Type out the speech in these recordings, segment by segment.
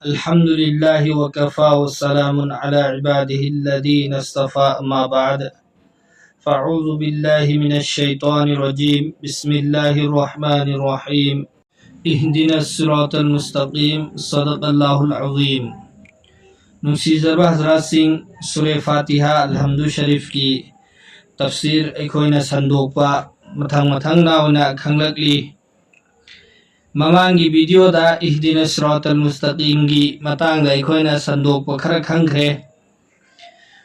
अल्हम्दुलिल्लाह वकफ़ा वस्सलामुन अला इबादिहिल्लज़ीना इस्तफ़ा अम्मा बाद फ़अऊज़ु बिल्लाहि मिनश शैतानिर रजीम बिस्मिल्लाहिर रहमानिर रहीम इहदिनस सिरातल मुस्तक़ीम सदक़ल्लाहुल अज़ीम। नुसीज़रबा हज़रात सिंह सूरह फ़ातिहा अल्हम्दु शरीफ की तफसीर अखोइना संदोकपा मथंग मथंग नावना खंगलकली। ममांगी वीडियो दा इहदिना सिरातल मुस्तक़ीम की मतांग अखोइना संदोकपा खरा खंग्रे।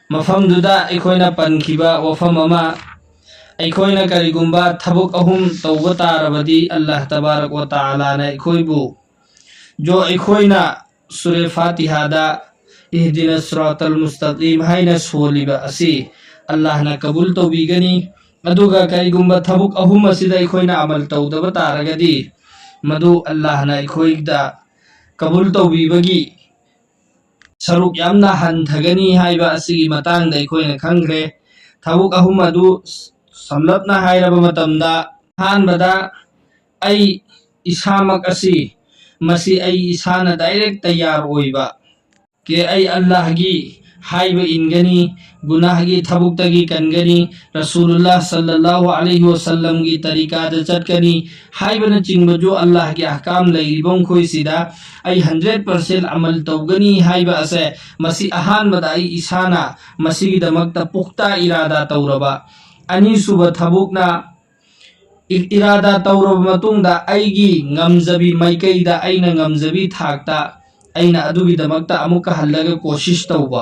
मफमदुदा अखोइना पनखिबा वफम अमा अखोइना करिगुंबा थबुक अहुम तौबा तारबदी अल्लाह तबारक व तआला ने अखोइबु जो अखोइना सूरह फ़ातिहा दा इहदिना सिरातल मुस्तक़ीम हाइना सोलिबा असि अल्लाह ना कबूल तौबीगनी। अदुगा करिगुंबा थबुक अहुम असिदा अखोइना अमल तौदबा तारगदी मधु अल्लाह ना अखोइदा कबूल तौबीबगी सरुक यामना हंथगनी हाइबा असिगी मतांग दा अखोइना खंग्रे। थबुक अहुम अदु समलपना हाइरबा मतमदा हानबदा आई इसामक असि मसी आई इसाना डायरेक्ट तैयार होइबा के आई अल्लाह की हाइबा इनगनी गुनाह की थबुक तगी कनगनी रसूलुल्लाह सल्लल्लाहु अलैहि वसल्लम की तरीका द चटकनी हाइबा न चिंग जो अल्लाह के अहकाम लैरिबों खोई सिदा आई 100% अमल तौगनी हाइबा असे मसी अहान बदाई इसाना मसी की दमकता पुख्ता इरादा तौरबा अनि सुबह थबुकना इरादा तौरब मतुंगदा आईगी ngमजबी माइकैदा आइना ngमजबी थाकता आइना अदुगी दमकता अमुका हल्लगा कोशिश तौबा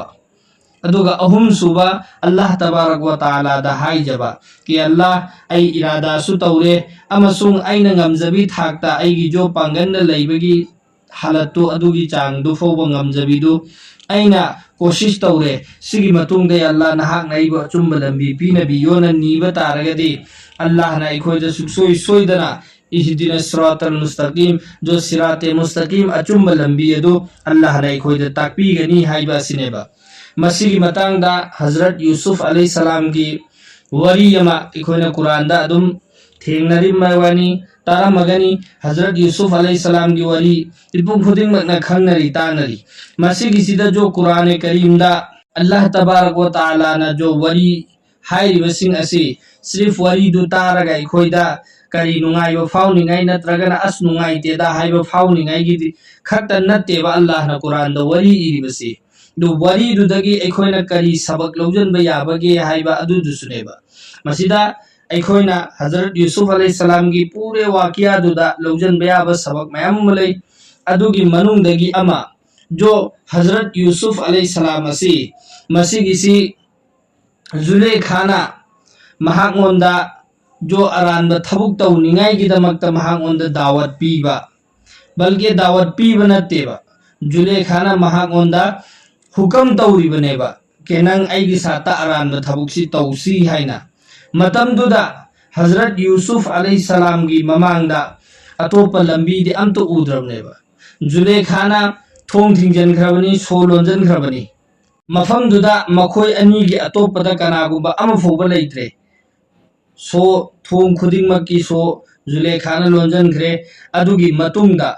अदुगा अहुम सुबा अल्लाह तबारक व तआला दा हाइजबा कि अल्लाह आई इरादा सु तौरे अमसुंग आइना ngमजबी थाकता आईगी जो पांगन लैबगी हालतु अदुगी चांगदु फौबा ngमजबीदु आइना कोशिश तौरे सिगी मतुंगदे अल्लाह नहाक नाइबा अचुंबा लंबी पीनबियोना नीबा तारगदी अल्लाह ना अखोइदा सुक्सोई सोइदना इहदिना सिरातल मुस्तक़ीम जो सिराते मुस्तक़ीम अचुंबा लंबी अदु अल्लाह ना अखोइदा ताकपीगनी हाइबा सिनेबा। मसीगी मतांगदा हजरत यूसुफ अलैहिस्सलाम की वरी यमा अखोइना कुरान दा अदुम थेंगनरिमवानी तारमगनी हजरत यूसुफ अलैहिस्सलाम की वरी इपुंग खुदिंग मकना खंगनरी तानरी मसीगी सिदा जो कुरान करीम दा अल्लाह तबारक व तआला ना जो वरी हाइरिबसिंग असि सिर्फ वरी दु तारगा अखोइदा करी नुंगाइबा फाउनिंगाइ नत्रगना अस नुंगाइतेदा हाइबा फाउनिंगाइ गी खत्ता नत्तेबा अल्लाह ना कुरान दा वरी इरिबसि दु वरी दुदगी अखोइना करी सबक लौजनबा याबगे हाइबा अदु दुसुनेबा मसिदा अखोइना हजरत यूसुफ अलैहिस्सलाम की पूरे वाकिया दुदा लौजनबा याबा सबक मयाम मलै अदुगी मनुंगदगी अमा जो हजरत यूसुफ अलैहिस्सलाम असि मसिगिसी जुलेखाना महांगोंदा जो अरानबा थबुक तौनिंगाइ की दमकता महांगोंदा दावत पीबा बल्कि दावत पीबा नत्तेबा जुलेखाना महांगोंदा हुकम तौरिबनेबा के नंग आइगी साता अरानबा थबुकसी तौसी हाइना मतमदुदा हजरत यूसुफ अलैहिस्सलाम की ममांगदा अतोपा लंबी दे अमतो उद्रबनेबा जुलेखाना थोंग थिंजनख्रबनी सो लोंजनख्रबनी मफमदुदा मखोय अनी की अतोपदा कनागुबा अमफोबा लैत्रे सो थोंग खुदिंगमकी सो जुलेखाना लोंजनख्रे अदुगी मतुंगदा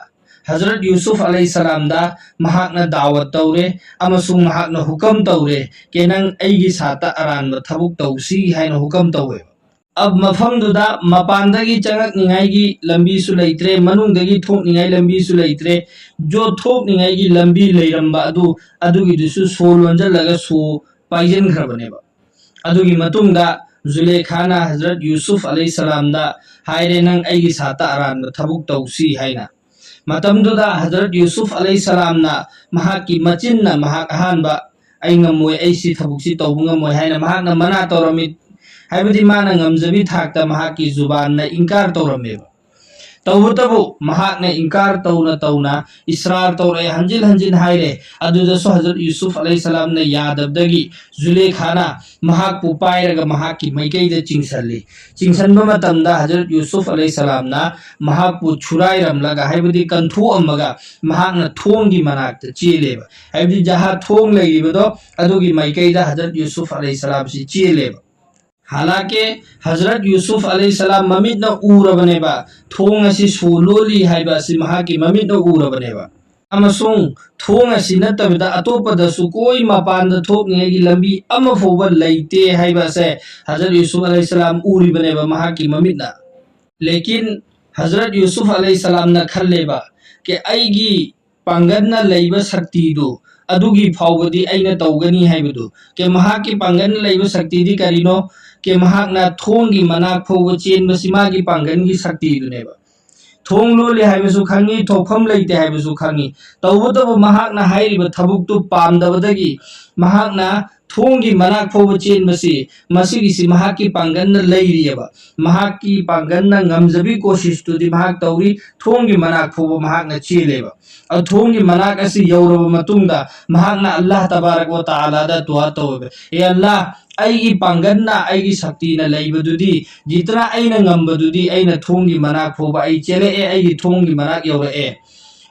हजरत यूसुफ अलैहिस्सलाम दा महाकना दावत तौरे अमसुंग महाकना हुकम तौरे के नंग आइगी साता अरानबा थबुक तौसी हाइना हुकम तौवे। अब मफमदुदा मपानदगी चंगकनिंगाइगी लंबीसु लैत्रे मनुंगदगी थोकनिंगाइ लंबीसु लैत्रे जो थोकनिंगाइगी लंबी लैरंबा अदुगी दुसु सो लोंजलगा सो पाइजनख्रबनेबा अदुगी मतुंगदा जुलेखाना हजरत यूसुफ अलैहिस्सलाम दा हाइरे नंग आइगी साता अरानबा थबुक तौसी हाइना मतमदुदा हजरत यूसुफ अलैहिस्सलाम ना महाकी मचिन्ना महाक अहानबा आइंगमोय ऐसी थबुकसी तौबंगमोय हाइना महाकना मना तौरमि हाइबदी माना ngमजबी थाकता महाकी जुबान ना इंकार तौरमेबा तौबतबु महाकना इंकार तौना तौना इसरार तौरे हंजिल हंजिन हाइरे अदुदसु हजरत यूसुफ अलैहिस्सलाम ने यादबदगी जुलेखाना महाक पु पाइरगा महाकी मैकैदा चिंगसल्ली चिंगसनबा मतमदा हजरत यूसुफ अलैहिस्सलाम ना महाक पु छुराइरमलगा हाइबदी कंथो अमगा महाकना थोंगी मनाकता चेलेबा हाइबदी जहा थोंग लैरिबदो अदुगी मैकैदा हजरत यूसुफ अलैहिस्सलाम सि चेलेबा हालांकि हजरत यूसुफ अलैहिस्सलाम ममित न उरबनेबा थोंग असि सोलोली हाइबा असि महाकी ममित न उरबनेबा अमसुंग थोंग असि नत्तबदा अतोपदसु कोई मपान थोकनिगी लंबी अमा फोबा लैते हाइबासे हजरत यूसुफ अलैहिस्सलाम उरिबनेबा महाकी ममितना लेकिन हजरत यूसुफ अलैहिस्सलाम न खल्लेबा के आइगी पांगन लैबा शक्ति दो अदुगी फावबदी आइना तौगनी हाइबदु के महाकी पांगन लैबा शक्ति दी करिनो के महाकना थोंगी मनाक फोबा चेनबसी मागी पांगन की शक्ति दुनेबा थोंग लोले हाइबसु खंगी थोफम लेते हाइबसु खंगी तौबतब महाकना हाइरिबा थबुकतु पामदबदगी महाकना थोंगी मनाक फोब चेनबसी मसिगिसी महाकी पांगन लैरियबा महाकी पांगन ngमजबी कोशिश तुदी महाक तौरी थोंगी मनाक फोब महाकना चेलेबा और थोंगी मनाक असि यौरब मतुंगदा महाकना अल्लाह तबारक व तआला दा दुआ तौबे ए अल्लाह आइगी पांगन आइगी शक्ति न लैबदुदी जितना आइना ngमबदुदी आइना थोंगी मनाक फोबा आई चेले ए आइगी थोंगी मनाक यौरए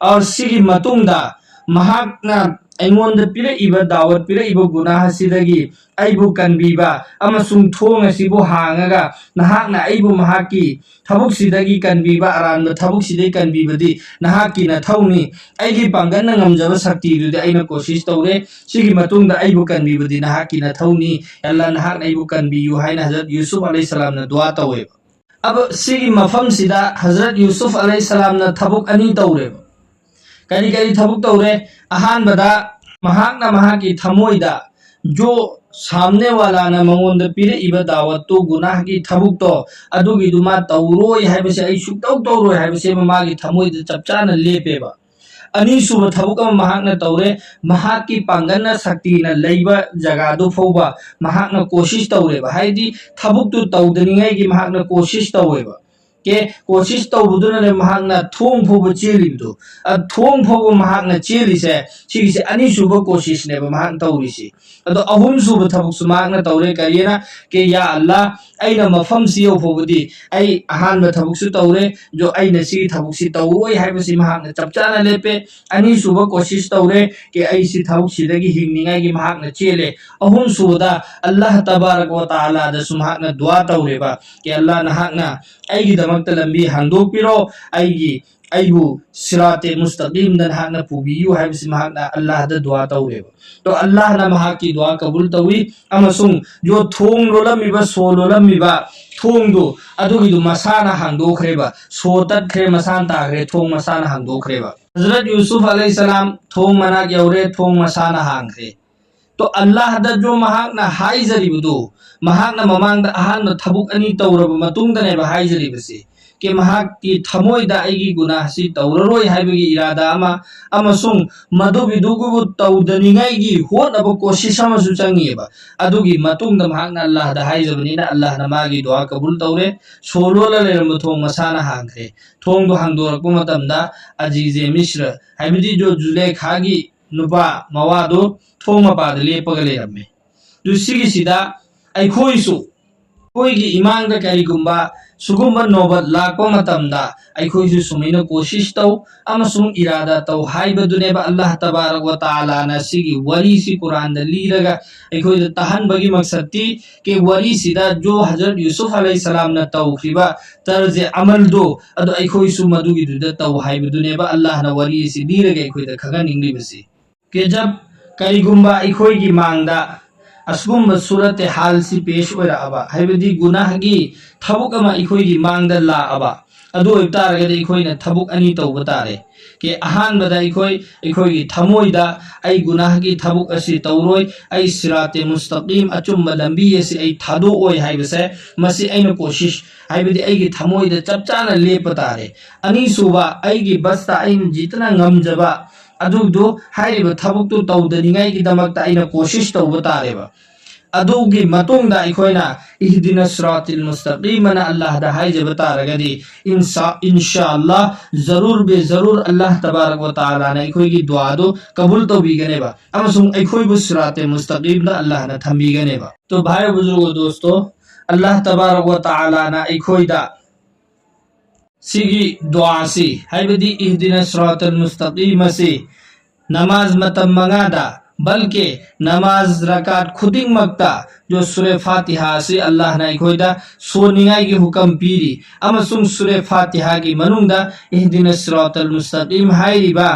और सिगी मतुंगदा महाकना अइमोंद पिरे इबा दावत पिरे इबा गुनाह सिदगी आइबु कनबीबा अमसुंग थोंग असिबु हांगगा नहाकना आइबु महाकी थबुक सिदगी कनबीबा अरान थबुक सिदगी कनबीबदी नहाकी न थौनी आइगी पांगन ngमजब शक्ति दुदे आइना कोशिश तौरे सिगी मतुंगदा आइबु कनबीबदी नहाकी न थौनी अल्लाह नहाक आइबु कनबीयु हाइना हजरत यूसुफ अलैहिस्सलाम न दुआ तौवे अब सिगी मफम सिदा हजरत यूसुफ अलैहिस्सलाम न थबुक अनि तौरे करी करी थबुक तौरे अहान बदा महाकना महाकी थमोइदा जो सामने वाला ना मंगोंद पिरे इबा दावत तो गुनाह की थबुक तो अदुगी दुमा तौरोय हाइबसे आई सुक्तौ तौरोय हाइबसे मागी थमोइदा चपचाना लेपेबा अनि सुब थबुक महाकना तौरे महाकी पांगन शक्ति न लैबा जगादो फौबा महाकना कोशिश तौरेबा हाइदी थबुक तो तौदनिngay की महाकना कोशिश तौवेबा के कोशिश तौबुदुनने महाकना थोंग फोब चेलिबदु थोंग फोब महाकना चेलिसे सिगिसे अनि सुब कोशिश ने महाक तौरिसी अदो अहुम सुब थबुक सुमाकना तौरे करियना के या अल्लाह आइना मफम सियो फोबदी आई अहान ब थबुक सु तौरे जो आइना सी थबुक सी तौरोय हाइबसी महाकना चपचाना लेपे अनि सुब कोशिश तौरे के आई सी थबुक सिदगी हिंगनिंगाई की महाकना चेले अहुम सुबदा अल्लाह तबारक व तआला द सुमाकना दुआ तौरेबा के अल्लाह नहाकना आइगी दमकत लंबी हांदोपिरो आइगी आइबु सिराते मुस्तकीम दन हाकना पुबियु हाइबसी महाकना अल्लाह द दुआ तौरेबा तो अल्लाह ना महाकी दुआ कबूल तौई अमसुंग जो थोंग लोलमिबा सो लोलमिबा थोंग दो अदुगी दु मसाना हांदोखरेबा सो तत्खरे मसान ताखरे थोंग मसाना हांदोखरेबा हजरत यूसुफ अलैहिस्सलाम थोंग मनाक यौरे थोंग मसाना हांखरे तो अल्लाह द जो महाकना हाइजरिबदु महाकना ममांग द अहान थबुक अनि तौरब मतुंगदने बा हाइजरिबसे के महाकी थमोइदा आइगी गुनाह सि तौररोय हाइबगी इरादा अमसुंग मदुबिदुगु तौदनिंगाइगी होनब कोशिश अमसु चंगियबा अदुगी मतुंग द महाकना अल्लाह द हाइजबनिना अल्लाह न मागी दुआ कबूल तौरे सोलोला लेरम थोंग मसाना हांखरे थोंग दो हांदोरकु मतमदा अजीजे मिस्र हाइबदी जो जुलेखागी नुपा मवादो थोंग मपाद लेपग लेरमे दुसिगिसिदा अखोइसु कोइगी इमांग द करिगुंबा सुगुंबा नोबत लाकपा मतमदा अखोइसु सुमिना कोशिश तौ अमसुंग इरादा तौ हाइबदुनेबा अल्लाह तबारक व तआला ना सिगी वरी सि कुरान द लीरगा अखोइ द तहन बगी मकसदी के वरी सिदा जो हजरत यूसुफ अलैहिस्सलाम ना तौखिबा तर्ज अमल दो अदो अखोइसु मदुगी दुद तौ हाइबदुनेबा अल्लाह ना वरी सि लीरगा अखोइ द खगा निंगलिबसी के जब करिगुंबा अखोइगी मांगदा असुगुम सूरत हाल से पेश होइराबा हाइबदी गुनाहगी थबुक अमा इखोइगी मांगदा लाअबा अदो इतारगदे इखोइना थबुक अनि तौबा तारे के अहान बदा इखोइगी थमोइदा आई गुनाहगी थबुक असि तौरोय आई सिराते मुस्तकीम अचुम लंबी असि आई थादो ओय हाइबसे मसि आइना कोशिश हाइबदी आइगी थमोइदा चपचाना लेप तारे अनि सुबा आइगी बस्ता आइन जितना ngमजबा अदुदो हाइरिबा थबुक तौदनिंगाई की दमकता आइना कोशिश तौबा तारेबा अदुगी मतुंगदा अखोइना इहदिना सिरातिल मुस्तकीम ना अल्लाह दा हाइजबा तारगदी इंशाअल्लाह जरूर बे जरूर अल्लाह तबारक व तआला ना अखोइगी दुआ दो कबूल तौबीगनेबा अमसुंग अखोइबु सिराते मुस्तकीम दा अल्लाह ना थंबीगनेबा तो भाई बुजुर्गो दोस्तों अल्लाह तबारक व तआला ना अखोइदा सिगी दुआ से हाइबदी इहदिना सिरातल मुस्तकीम से नमाज मतम मंगादा बल्कि नमाज रकात खुदिंग मक्ता जो सूरह फातिहा से अल्लाह ना इखोइदा सोनिंगाई की हुकम पीरी अमसुंग सूरह फातिहा की मनुंगदा इहदिना सिरातल मुस्तकीम हाइरिबा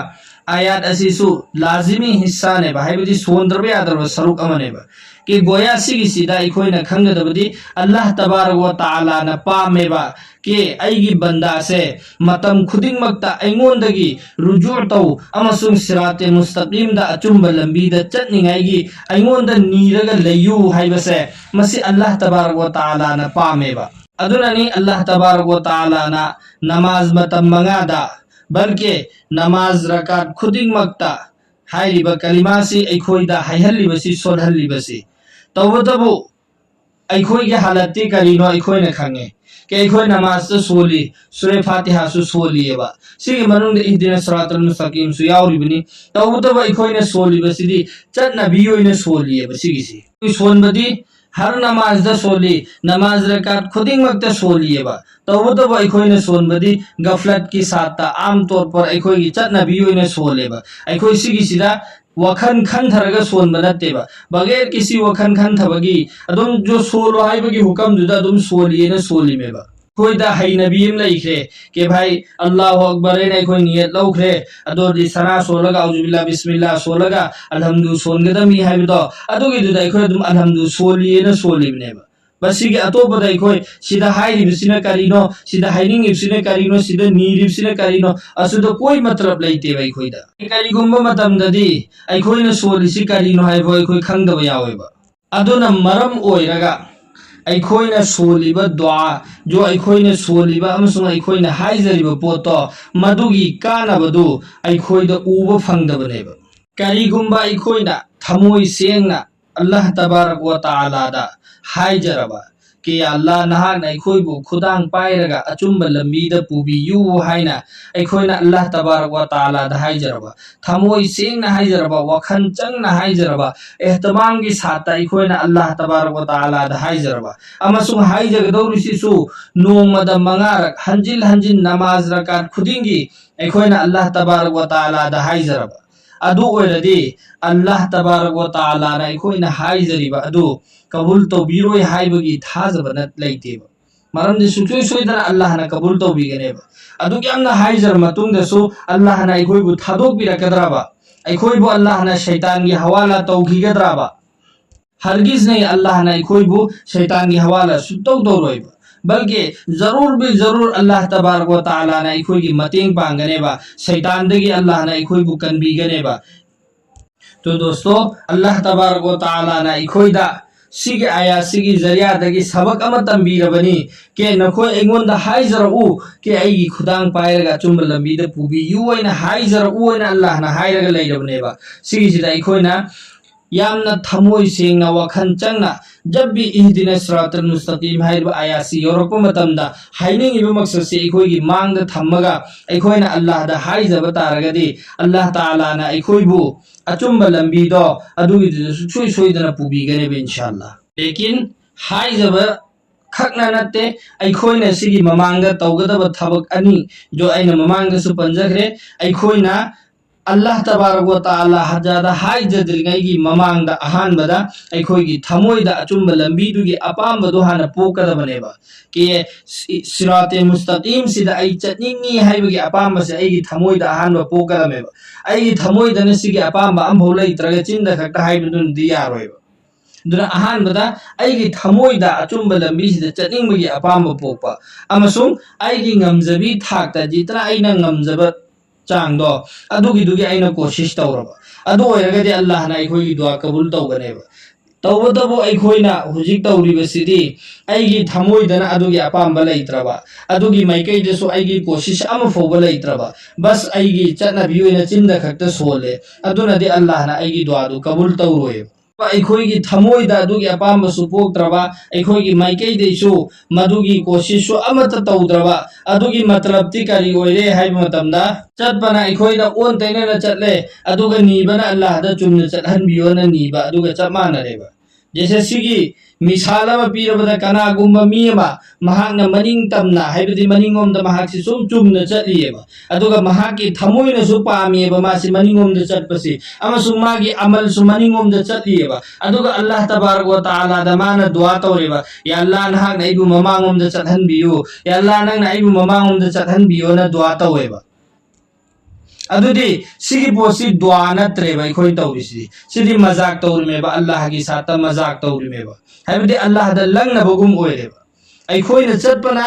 आयात असिसु लाजिमी हिस्सा ने हाइबदी सोंद्रबे यादरब सरुक अमनेबा कि गोया सिगिसिदा इखोइना खंगदबदी अल्लाह तबारक व तआला ना पामेबा के आइगी बंदा से मतम खुदिंगमक्ता अइंगोंदगी रुजू तौ अमसुंग सिराते मुस्तकीम दा अचुंब लंबी दा चटनिंगाइगी अइंगोंदा नीरगा लयु हाइबसे मसी अल्लाह तबारक व तआला ना पामेबा अदुननी अल्लाह तबारक व तआला ना नमाज मतम मंगादा बल्कि नमाज रकात खुदिंगमक्ता हाइरिबा कलिमासी अइखोइदा हाइहल्लिबसी सोलहल्लिबसी तबतबु अइखोइगे हालती करिनो अइखोइना खंगे के अइखोइ नमाज तो सोली सूरह फातिहा सु सोलिएबा सिगे मनुंग इहदिना सिरातल मुस्तकीम सु याउरिबनी तबतबु अइखोइना सोलिबसिदी चटनबी ओइना सोलिएबा सिगिसी सोनबदी हर नमाज दा सोली नमाज रकात खुदिंगमक्ता सोलिएबा तबतबु अइखोइना सोनबदी गफलत की साता आम तौर पर अइखोइगी चटनबी ओइना सोलेबा अइखोइ सिगिसिदा वखन खंथरगा सोनबा नत्तेबा बगैर किसी वखन खंथबगी अदुम जो सोलो हाइबगी हुकम दुदा अदुम सोलिएना सोलिमेबा कोइदा हैनबी एम लइख्रे के भाई अल्लाहु अकबर ने कोइ नियत लौख्रे अदोदी सना सोलगा औजुबिल्लाह बिस्मिल्लाह सोलगा अलहम्दु सोनगदमी हाइबदो अदुगी दुदा कोइ अदुम अलहम्दु सोलिएना सोलिबनेबा बसिगे अतोपदा कोइ सिदा हाइरिबिसिना करिनो सिदा हाइनिंगिबिसिना करिनो सिदा नीरिबिसिना करिनो असुदा कोइ मतलब लैते बाई कोइदा करिगुम्बा मतमददी अइखोइना सोलिसि करिनो हाइबो अइखोइ खंगदबा यावेबा अदुना मरम ओइरगा अइखोइना सोलिबा दुआ जो अइखोइना सोलिबा अमसुंग अइखोइना हाइजरिबा पोतो मदुगी कानाबदु अइखोइदा उबा फंगदबनेबा करिगुम्बा अइखोइना थमोइ सेंगना अल्लाह तबारक व तआला दा हाइजरबा कि अल्लाह नहाक अइखोइबु खुदांग पाइरगा अचुंबा लंबीदा पुबियु हाइना अइखोइना अल्लाह तबारक व तआला दा हाइजरबा थमोइ सेंगना हाइजरबा वखन चंगना हाइजरबा एहतमाम की साता अइखोइना अल्लाह तबारक व तआला दा हाइजरबा अमसुंग हाइजगदौरिसिसु नोंगमदा मंगारक हंजिल हंजिन नमाज रकात खुदिंगी अइखोइना अल्लाह तबारक व तआला दा हाइजरबा अदु ओइरदी अल्लाह तबारक व तआला ना अइखोइना हाइजरिबा अदु कबूल तौबीरोय हाइबगी थाजबा नत लैतेबा मरमदि सुचोय सोइदना अल्लाह ना कबूल तौबीगनेबा अदु यामना हाइजर मतुंगदसु अल्लाह ना अइखोइबु थादोकबिरकदराबा अइखोइबु अल्लाह ना शैतान की हवाला तौखिगदराबा हरगिज नहीं अल्लाह ना अइखोइबु शैतान की हवाला सुतौ तौरोइबा बल्कि जरूर भी जरूर अल्लाह तबारक व तआला ना अइखोइगी मतेंग पांगनेबा शैतान दगी अल्लाह ना अइखोइबु कनबीगनेबा तो दोस्तों अल्लाह तबारक व तआला ना अइखोइदा सिगे आया सिगी जरिया दगी सबक अमा तंबीरबनी के नखोय एंगोंदा हाइजरउ के आइगी खुदांग पाइरगा चुंबा लंबीदा पुबियु ओइना हाइजरउ ओइना अल्लाह ना हाइरगा लैरबनेबा सिगिसिदा अइखोइना यामना थमोय सेंगना वखन चंगना जब भी इहदिना सिरातल मुस्तकीम हाइरबा आयासी योरकपा मतमदा हाइनिंगिबा मकसदसे अइखोइगी मांगदा थम्मगा अइखोइना अल्लाह दा हाइजबा तारगदी अल्लाह तआला ना अइखोइबु अचुंबा लंबीदो अदुगी सुचोय सोइदना पुबीगनेबा इंशाअल्लाह लेकिन हाइजबा खकना नते अइखोइना सिगी ममांगदा तौगदबा थबक अनि जो अइना ममांगदा सु पंजखरे अइखोइना अल्लाह तबारक व तआला हजादा हाइजद्रिंगैगी ममांगदा अहानबदा अइखोइगी थमोइदा अचुंबा लंबीदुगी अपामबदु हाना पोकदबनेबा कि सिराते मुस्तकीम सिदा अइ चटनिंगी हाइबगी अपामबसे अइगी थमोइदा अहानबा पोकदमेबा अइगी थमोइदने सिगी अपामबा अमभौ लैत्रगा चिंदा खक्ता हाइबदुन दियारोइबा दुना अहानबदा अइगी थमोइदा अचुंबा लंबीसिदा चटनिंगबगी अपामबा पोकपा अमसुंग अइगी ngamjabi थाकता जितना अइना ngamjaba चांगदो अदुगी अइना कोशिश तौरबा अदु ओइरगदि अल्लाह ना अइखोइगी दुआ कबूल तौगनेबा तौबतबो अइखोइना हुजिक तौरिबसिदी अइगी थमोइदना अदुगी अपामबा लैत्रबा अदुगी माइकैदसु अइगी कोशिश अमा फौबा लैत्रबा बस अइगी चटनबी ओइना चिंदा खक्ता सोले अदुनदि अल्लाह ना अइगी दुआदु कबूल तौरोय अइखोइगी थमोइदा अदुगी अपामबसु पोक्त्रबा अइखोइगी माइकैदैसु मदुगी कोशिशु अमत तौद्रबा अदुगी मतलबति करी ओइरे हाइब मतमदा चटपना अइखोइदा ओन तैनना चटले अदुगा नीबना अल्लाह दा चुमना चटहनबियोना नीबा अदुगा चपमानरेबा जैसे सिगी मिसालमा पीरबदा कनागुम्बा मीमा महाकना मनिंग तमना हाइबदि मनिंगोमदा महाकसि सुम चुमना चटलिएबा अदुगा महाकी थमोइना सु पामिएबा मासि मनिंगोमदा चटपसि अमसु मागी अमल सु मनिंगोमदा चटलिएबा अदुगा अल्लाह तबारक व तआला दा माना दुआ तौरेबा या अल्लाह नहाकना अइबु ममांगोमदा चटहनबियो या अल्लाह नंगना अइबु ममांगोमदा चटहनबियो ना दुआ तौवेबा अदुदी सिगी पोसी दुआ नत्रेबा इखोय तौरिसि सिदी मजाक तौरिमेबा अल्लाह की साता मजाक तौरिमेबा हाइबदि अल्लाह दा लंगनबगुम ओइरेबा अखोइना चटपना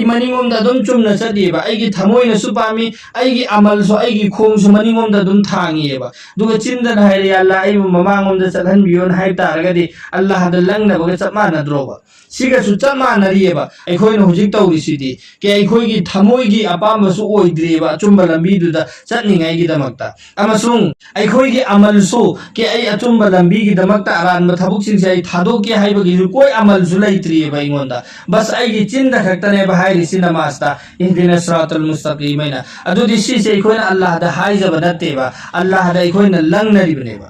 मनिंगोमदा दुम चुमना चटीबा अगी थमोइना सुपामी अगी अमलसो अगी खोंगसो मनिंगोमदा दुम थांगीबा दुगा चिंदन हाइरे अल्लाह अइबु ममांगोमदा चलहनबियोन हाइ तारगदि अल्लाह दा लंगनबगा चपमानद्रोबा सिगसु चपमानरियेबा अखोइना हुजिक तौरिसिदि के अखोइगी थमोइगी अपामबसु ओइद्रेबा अचुंबा लंबीदुदा चटनिंगाइगी दमक्ता अमसुंग अखोइगी अमलसो के अचुंबा लंबीगी दमक्ता अरानबा थबुकसिंगसे अइ थादोके हाइबगी कोई अमलसु लैत्रियेबा इंगोंदा बस अगी चिंदा खक्तने बाहायरिसि नमाजता इहदिना सिरातल मुस्तकीम हैना अदुदि सिसे अखोइना अल्लाह दा हाइजबा नत्तेबा अल्लाह दा अखोइना लंगनरिबनेबा।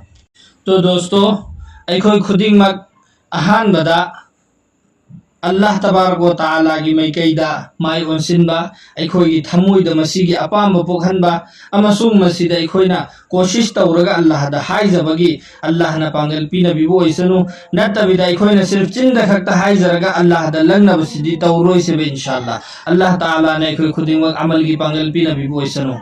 तो दोस्तों अखोइ खुदिंगमक अहानबदा अल्लाह तबारक व ताला की माइकैदा माइ ओनसिनबा अखोइगी थमोइदा मसिगी अपाम पोखनबा अमसुंग मसिदा अखोइना कोशिश तौरगा अल्लाह दा हाइजबगी अल्लाह ना पांगल पिनबिबो ओइसनु नत्तबिदा अखोइना सिर्फ चिंदा खक्ता हाइजरगा अल्लाह दा लंगनबसिदी तौरोइसेबे इंशाअल्लाह अल्लाह ताला ने अखोइ खुदिंगमक अमल की पांगल पिनबिबो ओइसनु।